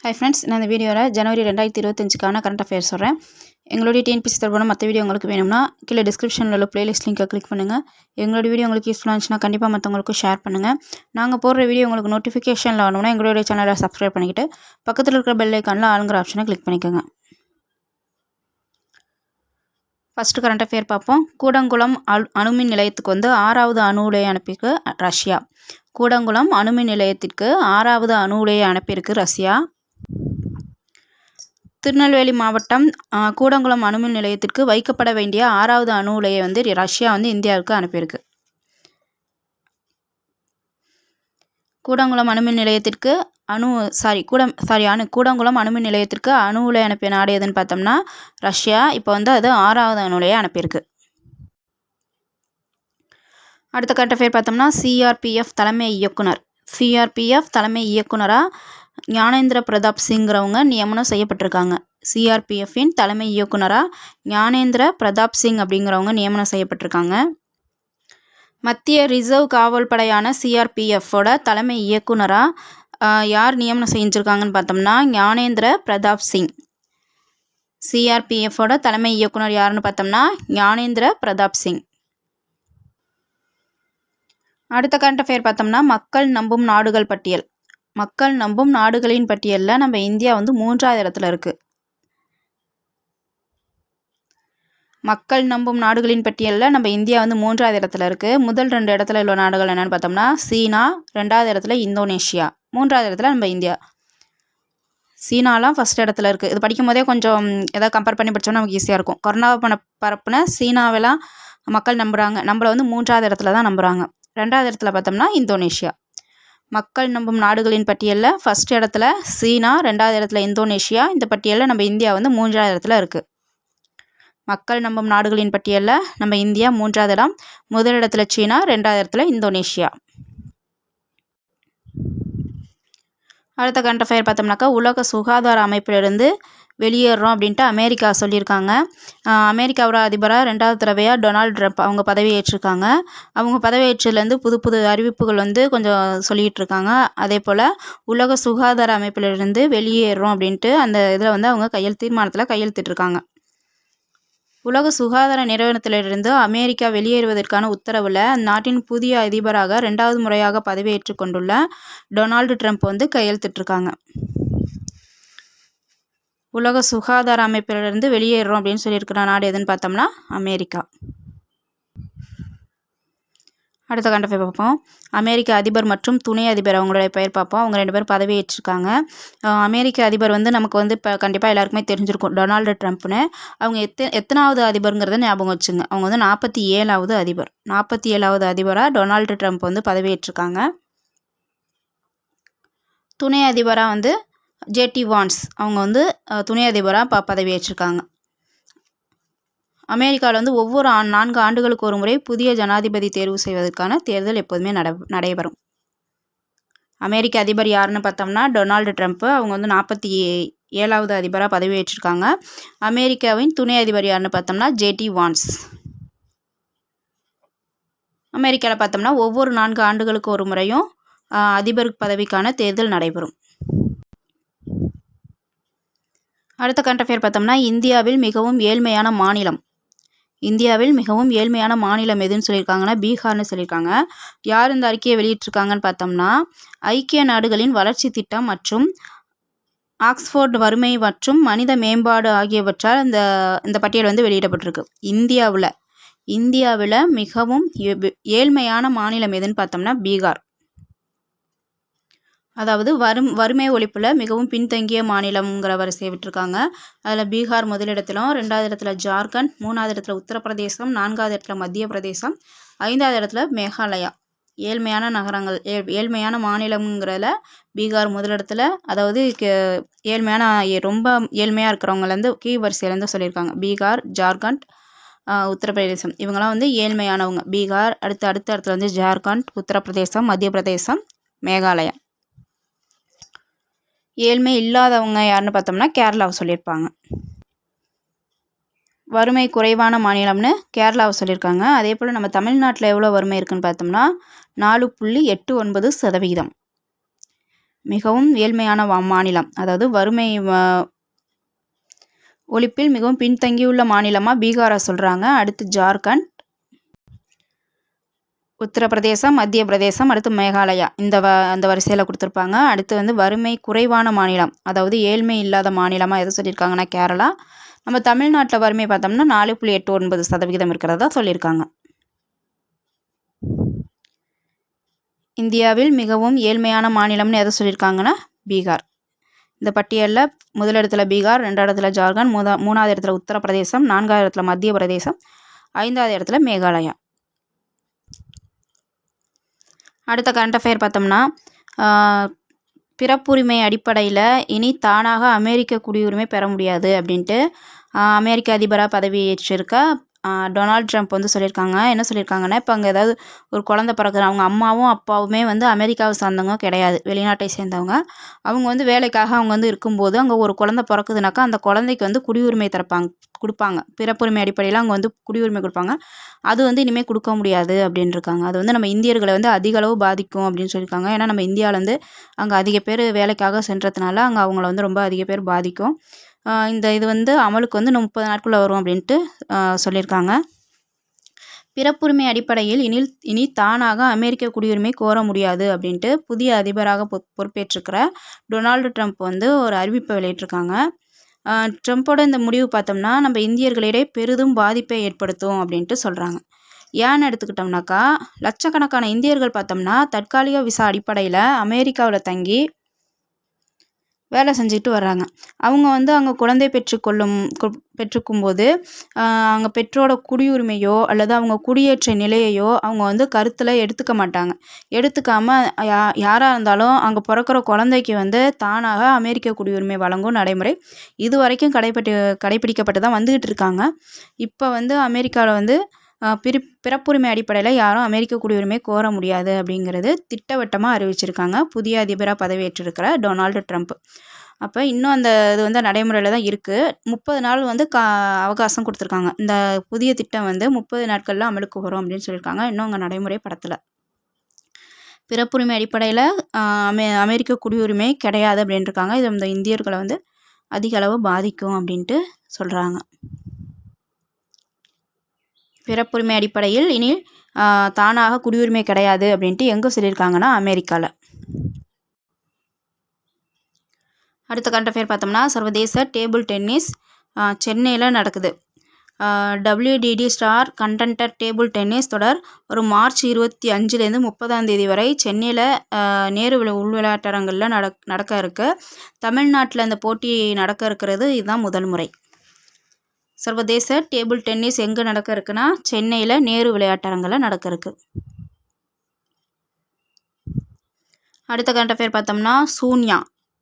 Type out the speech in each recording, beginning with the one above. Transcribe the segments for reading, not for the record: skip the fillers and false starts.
Hi friends, நான் இந்த வீடியோவில் ஜனவரி 2025க்கான கரண்ட் அஃபேர்ஸ் சொல்கிறேன். எங்களுடைய டிஎன்பிசி தொடர்பான மற்ற வீடியோ உங்களுக்கு வேணும்னா கீழே டிஸ்கிரிப்ஷனில் உள்ள பிளேலிஸ்ட் லிங்கை கிளிக் பண்ணுங்கள். எங்களுடைய வீடியோ உங்களுக்கு யூஸ்ஃபுல்லாக இருந்துச்சுன்னா கண்டிப்பாக மற்றவங்களுக்கும் ஷேர் பண்ணுங்கள். நாங்கள் போடுற வீடியோ உங்களுக்கு நோட்டிஃபிகேஷனில் வரணும்னா எங்களுடைய சேனலை சப்ஸ்கிரைப் பண்ணிக்கிட்டு பக்கத்தில் இருக்கிற பெல் ஐக்கானில் ஆளுங்கிற ஆப்ஷனை கிளிக் பண்ணிக்கோங்க. ஃபஸ்ட்டு கரண்ட் அஃபேர் பார்ப்போம். கூடங்குளம் அணுமின் நிலையத்துக்கு 6வது அணு உலையை அனுப்பியிருக்கு ரஷ்யா. கூடங்குளம் அணுமின் நிலையத்திற்கு 6வது அணு உலையை அனுப்பியிருக்கு ரஷ்யா. திருநெல்வேலி மாவட்டம் கூடங்குளம் அணுமின் நிலையத்திற்கு வைக்கப்பட வேண்டிய 6வது அணு உலையை ரஷ்யா இந்தியாவுக்கு அனுப்பியிருக்கு. கூடங்குளம் அணுமின் நிலையத்திற்கு கூடங்குளம் அணுமின் நிலையத்திற்கு அணு உலை அனுப்பிய நாடு எதுன்னு பார்த்தோம்னா ரஷ்யா. இப்போ அது 6வது அணு உலையை அனுப்பியிருக்கு. அடுத்த கரண்ட் அஃபேர் பார்த்தோம்னா சிஆர்பிஎஃப் தலைமை இயக்குனராக ஞானேந்திர பிரதாப் சிங்கிறவங்க நியமனம் செய்யப்பட்டிருக்காங்க. சிஆர்பிஎஃப்பின் தலைமை இயக்குனராக ஞானேந்திர பிரதாப் சிங் அப்படிங்கிறவங்க நியமனம் செய்யப்பட்டிருக்காங்க. மத்திய ரிசர்வ் காவல் படையான சிஆர்பிஎஃப்போட தலைமை இயக்குனராக யார் நியமனம் செஞ்சுருக்காங்கன்னு பார்த்தோம்னா ஞானேந்திர பிரதாப் சிங். சிஆர்பிஎஃப்போட தலைமை இயக்குனர் யாருன்னு பார்த்தோம்னா ஞானேந்திர பிரதாப் சிங். அடுத்த கரண்ட் அஃபேர் பார்த்தோம்னா மக்கள் நம்பும் நாடுகளின் பட்டியலில் நம்ம இந்தியா 3வது இடத்துல இருக்குது. மக்கள் நம்பும் நாடுகளின் பட்டியலில் நம்ம இந்தியா 3வது இடத்துல இருக்குது. முதல் 2 இடத்துல உள்ள நாடுகள் என்னென்னு பார்த்தோம்னா சீனா, 2வது இடத்துல இந்தோனேஷியா, 3வது இடத்துல நம்ம இந்தியா. சீனாலாம் ஃபஸ்ட் இடத்துல இருக்குது. இது படிக்கும் போதே கொஞ்சம் எதாவது கம்பேர் பண்ணி படித்தோம்னா நமக்கு ஈஸியாக இருக்கும். கொரோனாவை பரப்புன சீனாவெல்லாம் மக்கள் நம்புகிறாங்க, நம்மளை 3வது இடத்துல தான் நம்புகிறாங்க. 2வது இடத்துல பார்த்தோம்னா இந்தோனேஷியா. மக்கள் நம்பும் நாடுகளின் பட்டியலில் ஃபஸ்ட் இடத்துல சீனா, 2வது இடத்துல இந்தோனேஷியா. இந்த பட்டியலில் நம்ம இந்தியா 3வது இடத்துல இருக்குது. மக்கள் நம்பும் நாடுகளின் பட்டியலில் நம்ம இந்தியா 3வது இடம். முதல் இடத்துல சீனா, 2வது இடத்துல இந்தோனேஷியா. அடுத்த கரண்ட் அஃபேர் பார்த்தோம்னாக்கா உலக சுகாதார அமைப்பிலிருந்து வெளியேறோம் அப்படின்ட்டு அமெரிக்கா சொல்லியிருக்காங்க. அமெரிக்காவோட அதிபராக 2வது தடவையாக டொனால்டு ட்ரம்ப் அவங்க பதவியேற்றிருக்காங்க. அவங்க பதவியேற்றதுலேருந்து புது அறிவிப்புகள் கொஞ்சம் சொல்லிகிட்டு இருக்காங்க. அதே போல் உலக சுகாதார அமைப்பிலிருந்து வெளியேறோம் அப்படின்ட்டு அந்த இதில் அவங்க தீர்மானத்தில் கையெழுத்திட்டிருக்காங்க. உலக சுகாதார நிறுவனத்திலிருந்து அமெரிக்கா வெளியேறுவதற்கான உத்தரவில் அந்நாட்டின் புதிய அதிபராக 2வது முறையாக பதவியேற்றுக் கொண்டுள்ள டொனால்டு ட்ரம்ப் கையெழுத்திட்டிருக்காங்க. உலக சுகாதார அமைப்பிலிருந்து வெளியேறுறோம் அப்படின்னு சொல்லியிருக்கிற நாடு எதுன்னு பார்த்தோம்னா அமெரிக்கா. அடுத்த கரண்ட் அஃபேர் பார்ப்போம். அமெரிக்க அதிபர் மற்றும் துணை அதிபர் அவங்களுடைய பெயர் பார்ப்போம். அவங்க 2 பேரும் பதவியேற்றிருக்காங்க. அமெரிக்க அதிபர் நமக்கு இப்போ கண்டிப்பாக எல்லாருக்குமே தெரிஞ்சிருக்கும், டொனால்டு ட்ரம்ப்னு. அவங்க எத்தனாவது அதிபருங்கிறத ஞாபகம் வச்சுங்க. அவங்க 47வது அதிபர். 47வது அதிபராக டொனால்டு ட்ரம்ப் பதவியேற்றிருக்காங்க. துணை அதிபராக ஜேடி வான்ஸ் அவங்க துணை அதிபராக பதவியேற்றிருக்காங்க. அமெரிக்காவில் ஒவ்வொரு 4 ஆண்டுகளுக்கு ஒரு முறை புதிய ஜனாதிபதி தேர்வு செய்வதற்கான தேர்தல் எப்போதுமே நடைபெறும். அமெரிக்க அதிபர் யாருன்னு பார்த்தோம்னா டொனால்டு ட்ரம்ப். அவங்க 47வது அதிபராக பதவியேற்றிருக்காங்க. அமெரிக்காவின் துணை அதிபர் யாருன்னு பார்த்தோம்னா ஜேடி வான்ஸ். அமெரிக்காவில் பார்த்தோம்னா ஒவ்வொரு 4 ஆண்டுகளுக்கு ஒரு முறையும் அதிபர் பதவிக்கான தேர்தல் நடைபெறும். அடுத்த கரண்ட் அஃபேர் பார்த்தோம்னா இந்தியாவில் மிகவும் ஏழ்மையான மாநிலம் எதுன்னு சொல்லியிருக்காங்கன்னா பீகார்னு சொல்லியிருக்காங்க. யார் இந்த அறிக்கையை வெளியிட்டிருக்காங்கன்னு பார்த்தோம்னா ஐக்கிய நாடுகளின் வளர்ச்சி திட்டம் மற்றும் ஆக்ஸ்போர்ட் வறுமை மற்றும் மனித மேம்பாடு ஆகியவற்றால் இந்த பட்டியல் வெளியிடப்பட்டிருக்கு. இந்தியாவில் மிகவும் ஏழ்மையான மாநிலம் எதுன்னு பார்த்தோம்னா பீகார். அதாவது வறுமை ஒழிப்பில் மிகவும் பின்தங்கிய மாநிலங்கிற வரிசையை விட்டுருக்காங்க. அதில் பீகார் முதலிடத்திலும், 2வது இடத்துல ஜார்க்கண்ட், 3வது இடத்துல உத்தரப்பிரதேசம், 4வது இடத்துல மத்திய பிரதேசம், 5வது இடத்துல மேகாலயா. ஏழ்மையான மாநிலங்கிறதுல பீகார் முதலிடத்துல. அதாவது ரொம்ப ஏழ்மையாக இருக்கிறவங்கலேருந்து வரிசையிலேருந்து சொல்லியிருக்காங்க. பீகார், ஜார்க்கண்ட், உத்தரப்பிரதேசம் இவங்கெல்லாம் ஏழ்மையானவங்க. பீகார் அடுத்த இடத்துல ஜார்க்கண்ட், உத்தரப்பிரதேசம், மத்திய பிரதேசம், மேகாலயா. ஏழ்மை இல்லாதவங்க யாருன்னு பார்த்தோம்னா கேரளாவை சொல்லியிருப்பாங்க. வறுமை குறைவான மாநிலம்னு கேரளாவை சொல்லியிருக்காங்க. அதே போல் நம்ம தமிழ்நாட்டில் எவ்வளோ வறுமை இருக்குதுன்னு பார்த்தோம்னா 4.89%. மிகவும் ஏழ்மையான மாநிலம், அதாவது வறுமை ஒழிப்பில் மிகவும் பின்தங்கியுள்ள மாநிலமாக பீகாரை சொல்கிறாங்க. அடுத்து ஜார்க்கண்ட், உத்தரப்பிரதேசம், மத்திய பிரதேசம், அடுத்து மேகாலயா அந்த வரிசையில் கொடுத்துருப்பாங்க. அடுத்து வந்து வறுமை குறைவான மாநிலம், அதாவது ஏழ்மை இல்லாத மாநிலமாக எது சொல்லியிருக்காங்கன்னா கேரளா. நம்ம தமிழ்நாட்டில் வறுமை பார்த்தோம்னா 4.89% இருக்கிறதா சொல்லியிருக்காங்க. இந்தியாவில் மிகவும் ஏழ்மையான மாநிலம்னு எதை சொல்லியிருக்காங்கன்னா பீகார். இந்த பட்டியலில் முதலிடத்துல பீகார், 2வது இடத்துல ஜார்க்கண்ட், 3வது இடத்துல உத்தரப்பிரதேசம், 4வது இடத்துல மத்திய பிரதேசம், 5வது இடத்துல மேகாலயா. அடுத்த கரண்ட் அஃபேர் பார்த்தோம்னா பிறப்புரிமை அடிப்படையில் இனி தானாக அமெரிக்க குடியுரிமை பெற முடியாது அப்படின்ட்டு அமெரிக்க அதிபராக பதவியேற்றிருக்க டொனால்ட் ட்ரம்ப் வந்து சொல்லியிருக்காங்க. என்ன சொல்லியிருக்காங்கன்னா, இப்போ அங்கே ஏதாவது ஒரு குழந்தை பிறகுது, அவங்க அம்மாவும் அப்பாவுமே வந்து அமெரிக்காவை சார்ந்தவங்க கிடையாது, வெளிநாட்டை சேர்ந்தவங்க. அவங்க வந்து வேலைக்காக அவங்க வந்து இருக்கும்போது அங்கே ஒரு குழந்தை பிறக்குதுனாக்கா அந்த குழந்தைக்கு வந்து குடியுரிமை கொடுப்பாங்க. பிறப்புரிமை அடிப்படையில் அவங்க வந்து குடியுரிமை கொடுப்பாங்க. அது வந்து இனிமேல் கொடுக்க முடியாது அப்படின்னு இருக்காங்க. அது வந்து நம்ம இந்தியர்களை வந்து அதிக அளவு பாதிக்கும் அப்படின்னு சொல்லியிருக்காங்க. ஏன்னா நம்ம இந்தியாவிலேருந்து அங்கே அதிக பேர் வேலைக்காக சென்றதுனால அங்கே அவங்கள வந்து ரொம்ப அதிக பேர் பாதிக்கும். இது வந்து அமலுக்கு வந்து 30 நாட்குள்ளே வரும் அப்படின்ட்டு சொல்லியிருக்காங்க. பிறப்புரிமை அடிப்படையில் இனி தானாக அமெரிக்க குடியுரிமை கோர முடியாது அப்படின்ட்டு புதிய அதிபராக பொறுப்பேற்றிருக்கிற டொனால்டு ட்ரம்ப் வந்து ஒரு அறிவிப்பை வெளியிட்டிருக்காங்க. ட்ரம்ப்போட இந்த முடிவு பார்த்தோம்னா நம்ம இந்தியர்களிடையே பெரிதும் பாதிப்பை ஏற்படுத்தும் அப்படின்ட்டு சொல்கிறாங்க. ஏன்னு எடுத்துக்கிட்டோம்னாக்கா, லட்சக்கணக்கான இந்தியர்கள் பார்த்தோம்னா தற்காலிக விசா அடிப்படையில் அமெரிக்காவில் தங்கி வேலை செஞ்சுக்கிட்டு வர்றாங்க. அவங்க வந்து அங்கே குழந்தை பெற்றுக்கும்போது அங்கே பெற்றோட குடியுரிமையோ அல்லது அவங்க குடியேற்ற நிலையையோ அவங்க வந்து கருத்தில் எடுத்துக்க மாட்டாங்க. எடுத்துக்காமல் யாராக இருந்தாலும் அங்கே பிறக்கிற குழந்தைக்கு வந்து தானாக அமெரிக்க குடியுரிமை வழங்கும் நடைமுறை இது வரைக்கும் கடைப்பிடிக்கப்பட்டு தான் வந்துக்கிட்டு இருக்காங்க. இப்போ வந்து அமெரிக்காவில் வந்து பிறப்புரிமை அடிப்படையில் யாரும் அமெரிக்க குடியுரிமை கோர முடியாது அப்படிங்கிறது திட்டவட்டமாக அறிவிச்சிருக்காங்க புதிய அதிபராக பதவியேற்றிருக்கிற டொனால்டு ட்ரம்ப். அப்போ இன்னும் அந்த இது வந்து நடைமுறையில் தான் இருக்குது. 30 நாள் வந்து அவகாசம் கொடுத்துருக்காங்க. இந்த புதிய திட்டம் வந்து 30 நாட்களில் அமலுக்கு வரும் அப்படின்னு சொல்லியிருக்காங்க. இன்னும் அங்கே நடைமுறைப்படுத்தலை. பிறப்புரிமை அடிப்படையில் அமெரிக்க குடியுரிமை கிடையாது அப்படின்னு இருக்காங்க. இது இந்த இந்தியர்களை வந்து அதிக அளவு பாதிக்கும் அப்படின்ட்டு சொல்கிறாங்க. பிறப்புரிமை அடிப்படையில் இனி தானாக குடியுரிமை கிடையாது அப்படின்ட்டு எங்கே சொல்லியிருக்காங்கன்னா அமெரிக்காவில். அடுத்த கரண்ட் அஃபேர் பார்த்தோம்னா சர்வதேச டேபிள் டென்னிஸ் சென்னையில் நடக்குது. WDD star contender table tennis தொடர் ஒரு மார்ச் 25லேருந்து 30 வரை சென்னையில் நேரு உள் விளையாட்டரங்களில் நடக்க இருக்கு. தமிழ்நாட்டில் இந்த போட்டி நடக்க இருக்கிறது இதுதான் முதல் முறை. சர்வதேச டேபிள் டென்னிஸ் எங்கே நடக்க இருக்குன்னா சென்னையில் நேரு விளையாட்டரங்கில் நடக்க இருக்கு. அடுத்த கரண்ட் அஃபேர் பார்த்தோம்னா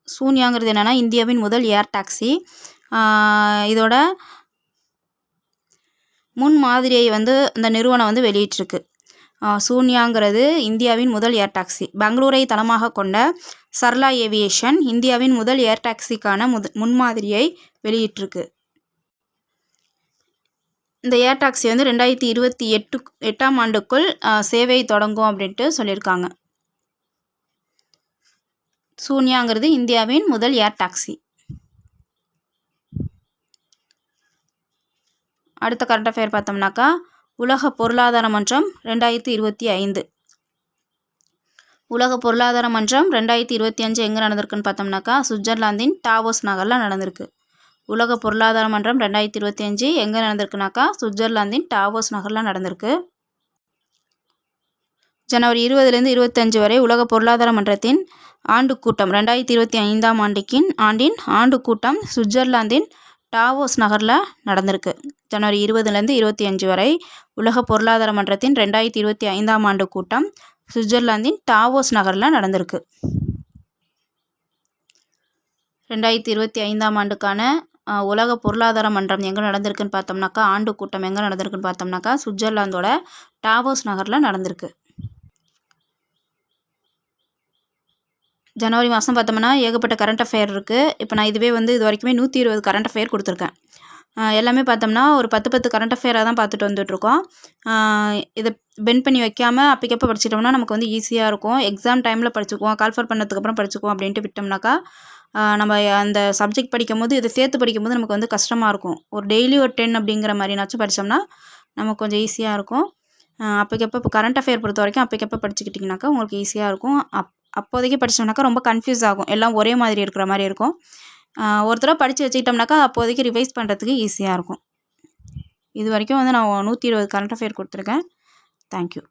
சூன்யாங்கிறது என்னென்னா இந்தியாவின் முதல் ஏர் டாக்ஸி. இதோட முன்மாதிரியை வந்து இந்த நிறுவனம் வந்து வெளியிட்டிருக்கு. சூன்யாங்கிறது இந்தியாவின் முதல் ஏர் டாக்ஸி. பெங்களூரை தளமாக கொண்ட சர்லா ஏவியேஷன் இந்தியாவின் முதல் ஏர் டாக்ஸிக்கான முன்மாதிரியை வெளியிட்டிருக்கு. இந்த ஏர் டாக்ஸி வந்து 2028ஆம் ஆண்டுக்குள் சேவை தொடங்கும் அப்படின்ட்டு சொல்லியிருக்காங்க. சூன்யாங்கிறது இந்தியாவின் முதல் ஏர் டாக்ஸி. அடுத்த கரண்ட் அஃபேர் பார்த்தோம்னாக்கா உலக பொருளாதார மன்றம் 2025. உலக பொருளாதார மன்றம் 2025 எங்கே நடந்திருக்குன்னு பார்த்தோம்னாக்கா சுவிட்சர்லாந்தின் டாவோஸ் நகரில் நடந்திருக்கு. உலக பொருளாதார மன்றம் 2025 எங்கே நடந்திருக்குனாக்கா சுவிட்சர்லாந்தின் டாவோஸ் நகரில் நடந்திருக்கு. ஜனவரி 20லேருந்து 25 வரை உலக பொருளாதார மன்றத்தின் ஆண்டு கூட்டம் 2025ஆம் ஆண்டின் ஆண்டு கூட்டம் சுவிட்சர்லாந்தின் டாவோஸ் நகரில் நடந்திருக்கு. ஜனவரி 20லேருந்து 25 வரை உலக பொருளாதார மன்றத்தின் 2025ஆம் ஆண்டு கூட்டம் சுவிட்சர்லாந்தின் டாவோஸ் நகரில் நடந்திருக்கு. 2025ஆம் ஆண்டுக்கான உலக பொருளாதார மன்றம் எங்கே நடந்திருக்குன்னு பார்த்தோம்னாக்கா ஆண்டு கூட்டம் எங்கே நடந்திருக்குன்னு பார்த்தோம்னாக்கா சுவிட்சர்லாந்தோட டாவோஸ் நகரில் நடந்திருக்கு. ஜனவரி மாதம் பார்த்தோம்னா ஏகப்பட்ட கரண்ட் அஃபேர் இருக்குது. இப்போ நான் இதுவே வந்து இது வரைக்குமே 120 கரண்ட் அஃபேர் கொடுத்துருக்கேன். எல்லாமே பார்த்தோம்னா ஒரு 10 கரண்ட் அஃபேராக தான் பார்த்துட்டு வந்துட்டுருக்கோம். இதை பெண்ட் பண்ணி வைக்காமல் அப்பக்கப்போ படிச்சிட்டோம்னா நமக்கு வந்து ஈஸியாக இருக்கும். எக்ஸாம் டைமில் படிச்சுக்குவோம், கால்ஃபர் பண்ணதுக்கப்புறம் படிச்சுக்குவோம் அப்படின்ட்டு விட்டோம்னாக்கா நம்ம அந்த சப்ஜெக்ட் படிக்கும்போது இதை சேர்த்து படிக்கும்போது நமக்கு வந்து கஷ்டமாக இருக்கும். ஒரு டெய்லி ஒரு 10 அப்படிங்கிற மாதிரினாச்சும் படித்தோம்னா நமக்கு கொஞ்சம் ஈஸியாக இருக்கும். அப்பக்கப்போ இப்போ கரண்ட் அஃபேர் பொறுத்த வரைக்கும் அப்பக்கப்போ படிச்சுக்கிட்டிங்கனாக்கா உங்களுக்கு ஈஸியாக இருக்கும். அப்போதைக்கு படித்தோம்னாக்கா ரொம்ப கன்ஃபியூஸ் ஆகும். எல்லாம் ஒரே மாதிரி இருக்கிற மாதிரி இருக்கும். ஒரு தடவை படித்து வச்சுக்கிட்டோம்னாக்கா அப்போதைக்கு ரிவைஸ் பண்ணுறதுக்கு ஈஸியாக இருக்கும். இது வரைக்கும் வந்து நான் 120 கரண்ட் அஃபேர் கொடுத்துருக்கேன். தேங்க்யூ.